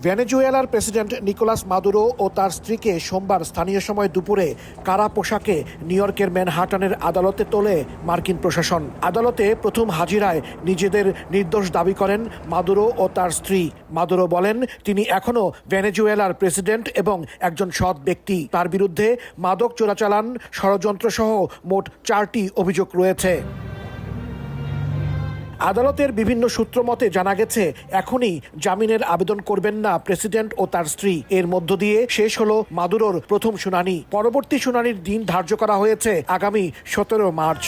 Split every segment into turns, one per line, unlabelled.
ভেনেজুয়েলার president Nicolas Maduro ও তার স্ত্রীকে সোমবার স্থানীয় সময় দুপুরে কারা পোশাকে নিউ ইয়র্কের ম্যানহাটানের আদালতে তোলে মার্কিন প্রশাসন। আদালতে প্রথম হাজিরায় নিজেদের নির্দোষ দাবি করেন মাদুরো ও তার স্ত্রী। মাদুরো বলেন তিনি এখনও ভেনেজুয়েলার প্রেসিডেন্ট এবং একজন সৎ ব্যক্তি। তার বিরুদ্ধে মাদক চোরাচালান, ষড়যন্ত্রসহ মোট 4টি অভিযোগ রয়েছে। আদালতের বিভিন্ন সূত্র মতে জানা গেছে এখনই জামিনের আবেদন করবেন না প্রেসিডেন্ট ও তার স্ত্রী। এর মধ্য দিয়ে শেষ হলো মাদুরোর প্রথম শুনানি। পরবর্তী শুনানির দিন ধার্য করা হয়েছে আগামী 17 মার্চ।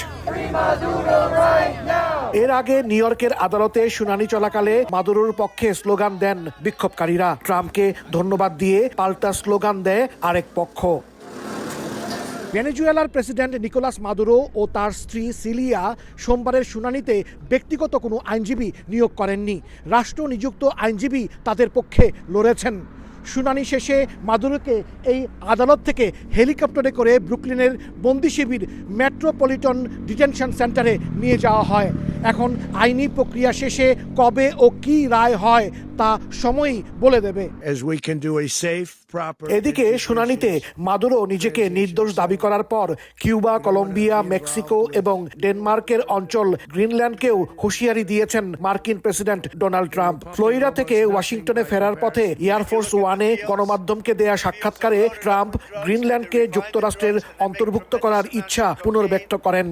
এর আগে নিউ ইয়র্কের আদালতে শুনানি চলাকালে মাদুরোর পক্ষে স্লোগান দেন বিক্ষোভকারীরা। ট্রাম্পকে ধন্যবাদ দিয়ে পাল্টা স্লোগান দেয় আরেক পক্ষ। ভেনেজুয়েলার প্রেসিডেন্ট নিকোলাস মাদুরো ও তার স্ত্রী সিলিয়া সোমবারের শুনানিতে ব্যক্তিগত কোনো আইনজীবী নিয়োগ করেননি। রাষ্ট্র নিযুক্ত আইনজীবী তাদের পক্ষে লড়েছেন। শুনানি শেষে মাদুরোকে এই আদালত থেকে হেলিকপ্টারে করে ব্রুকলিনের বন্দি শিবির মেট্রোপলিটন ডিটেনশন সেন্টারে নিয়ে যাওয়া হয়। এখন আইনি প্রক্রিয়া শেষে কবে ও কী রায় হয় তা সময়ই বলে দেবে। এদিকে শুনানিতে মাদুরো নিজেকে নির্দোষ দাবি করার পর কিউবা, কলম্বিয়া, মেক্সিকো এবং ডেনমার্কের অঞ্চল গ্রিনল্যান্ডকেও হুঁশিয়ারি দিয়েছেন মার্কিন প্রেসিডেন্ট ডোনাল্ড ট্রাম্প। ফ্লোরিডা থেকে ওয়াশিংটনে ফেরার পথে এয়ারফোর্স ওয়ানে গণমাধ্যমকে দেয়া সাক্ষাৎকারে ট্রাম্প গ্রিনল্যান্ডকে যুক্তরাষ্ট্রের অন্তর্ভুক্ত করার ইচ্ছা পুনর্ব্যক্ত করেন।